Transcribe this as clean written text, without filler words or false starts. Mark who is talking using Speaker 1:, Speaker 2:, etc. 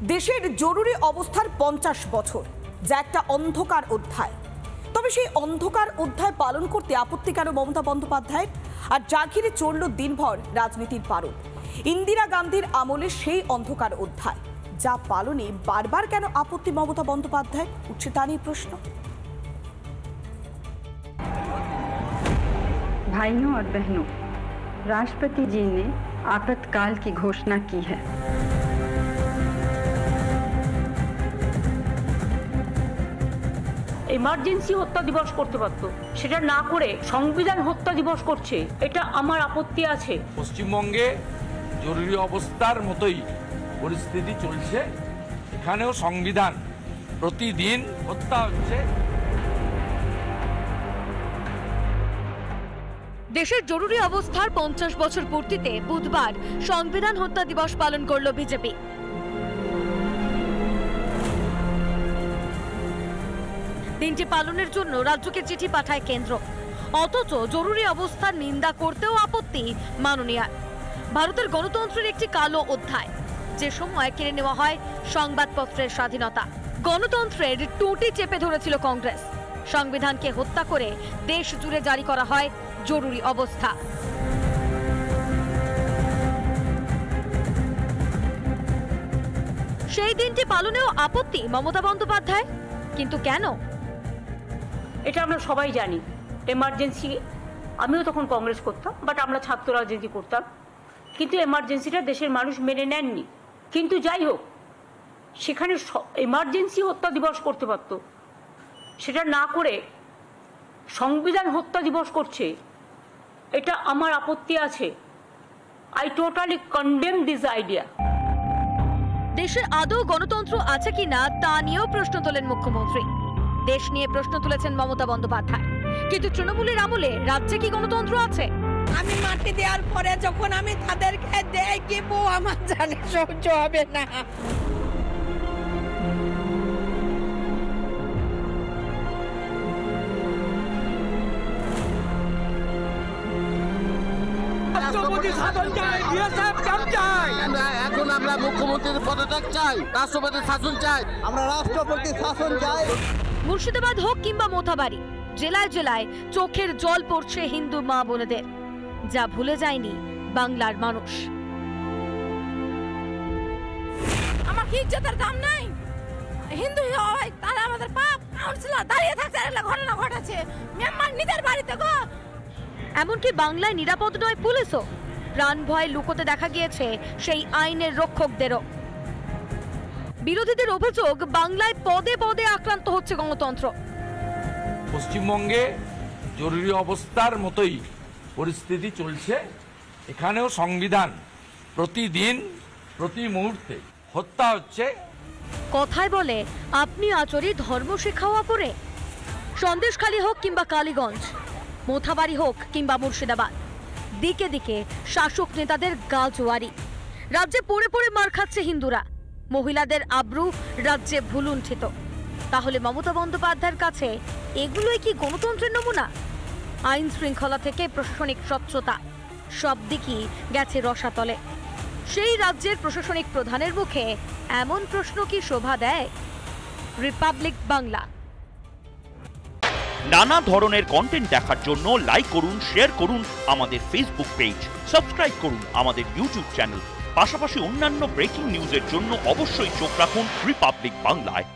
Speaker 1: দেশের জরুরি অবস্থার 50 বছর, যা একটা অন্ধকার অধ্যায়। তবে সেই অন্ধকার অধ্যায় পালন করতে আপত্তি কেন মমতা বন্দ্যোপাধ্যায়ের? আর যা ঘিরে চলল দিনভর রাজনীতির পারদ। ইন্দিরা গান্ধীর আমলে সেই অন্ধকার অধ্যায়, যা পালনে বারবার কেন আপত্তি মমতা বন্দ্যোপাধ্যায়? উঠছে তা নিয়ে প্রশ্ন।
Speaker 2: भाइयों और बहनों, राष्ट्रपति जी ने आपातकाल की घोषणा की है।
Speaker 3: ইমার্জেন্সি হত্যা দিবস করতে পারত, সেটা না করে সংবিধান হত্যা দিবস করছে, এটা আমার আপত্তি আছে।
Speaker 4: পশ্চিমবঙ্গে জরুরি অবস্থার মতোই পরিস্থিতি চলছে, এখানেও সংবিধান প্রতিদিন হত্যা হচ্ছে।
Speaker 5: দেশের জরুরি অবস্থার 50 বছর পূর্তিতে বুধবার সংবিধান হত্যা দিবস পালন করল বিজেপি। দিনটি পালনের জন্য রাজ্যকে চিঠি পাঠায় কেন্দ্র, অথচ জরুরি অবস্থার নিন্দা করতেও আপত্তি মাননীয়ার। ভারতের গণতন্ত্রের একটি কালো অধ্যায়, যে সময় কেড়ে নেওয়া হয় সংবাদপত্রের স্বাধীনতা। গণতন্ত্রের টুটি চেপে ধরেছিল কংগ্রেস। সংবিধানকে হত্যা করে দেশ জুড়ে জারি করা হয় জরুরি অবস্থা। সেই দিনটি পালনেও আপত্তি মমতা বন্দ্যোপাধ্যায়, কিন্তু কেন?
Speaker 3: এটা আমরা সবাই জানি। এমার্জেন্সি, আমিও তখন কংগ্রেস করতাম, বাট আমরা ছাত্র রাজনীতি করতাম, কিন্তু এমার্জেন্সিটা দেশের মানুষ মেনে নেননি। কিন্তু যাই হোক, সেখানে এমার্জেন্সি হত্যা দিবস করতে পারত, সেটা না করে সংবিধান হত্যা দিবস করছে, এটা আমার আপত্তি আছে। I totally condemn this idea.
Speaker 5: দেশে আদৌ গণতন্ত্র আছে কিনা তা নিয়েও প্রশ্ন তোলেন মুখ্যমন্ত্রী। দেশ নিয়ে প্রশ্ন তুলেছেন মমতা বন্দ্যোপাধ্যায়, কিন্তু তৃণমূলের আমলে রাজ্যে কি গণতন্ত্র আছে?
Speaker 6: আমি মাটি দেওয়ার পরে যখন আমি তাদেরকে দেব, আমার জানে সহ্য হবে না।
Speaker 7: এখন আমরা মুখ্যমন্ত্রীর পদত্যাগ চাই, রাষ্ট্রপতির শাসন চাই, আমরা রাষ্ট্রপতির শাসন চাই।
Speaker 5: মুর্শিদাবাদ হোক কিংবা মোথাবাড়ি, জেলায় জেলায় চোখের জল পড়ছে হিন্দু মা বোনেদের, যা ভুলে যায়নি বাংলার মানুষ।
Speaker 6: আমার কি ইজ্জতের দাম নাই? হিন্দু হয় তাহলে আমাদের পাপ। কাউন্সিলর দাঁড়িয়ে থাকছে, ঘটনা ঘটাচ্ছে মেম্বার নিজের বাড়িতে গো।
Speaker 5: এমনকি বাংলায় নিরাপদ নয় পুলিশও। প্রাণ ভয় লুকোতে দেখা গিয়েছে সেই আইনের রক্ষকদেরও। বিরোধীদের অভিযোগ, বাংলায় পদে পদে আক্রান্ত হচ্ছে গণতন্ত্র।
Speaker 4: পশ্চিমবঙ্গে জরুরি অবস্থার মতোই পরিস্থিতি চলছে, এখানেও সংবিধান প্রতিদিন প্রতি মুহূর্তে হত্যা হচ্ছে।
Speaker 5: কথায় বলে আপনি আচরি ধর্ম শিখাওয়া করে। সন্দেশখালী হোক কিংবা কালীগঞ্জ, মোথাবাড়ি হোক কিংবা মুর্শিদাবাদ, দিকে দিকে শাসক নেতাদের গাজোয়ারি। রাজ্যে পড়ে পড়ে মার খাচ্ছে হিন্দুরা, মহিলাদের আব্রু রাজ্যে ভুলুণ্ঠিত। তাহলে মমতা বন্দ্যোপাধ্যায়ের কাছে এগুলোই কি গণতন্ত্রের নমুনা? আইন শৃঙ্খলা থেকে প্রশাসনিক স্বচ্ছতা, সব দিকই গেছে রসাতলে। সেই রাজ্যের প্রশাসনিক প্রধানের মুখে এমন প্রশ্ন কি শোভা দেয়? রিপাবলিক বাংলা।
Speaker 8: নানা ধরনের কন্টেন্ট দেখার জন্য লাইক করুন, শেয়ার করুন আমাদের ফেসবুক পেজ, সাবস্ক্রাইব করুন আমাদের ইউটিউব চ্যানেল। পাশাপাশি অন্যান্য ব্রেকিং নিউজের জন্য অবশ্যই চোখ রাখুন রিপাবলিক বাংলায়।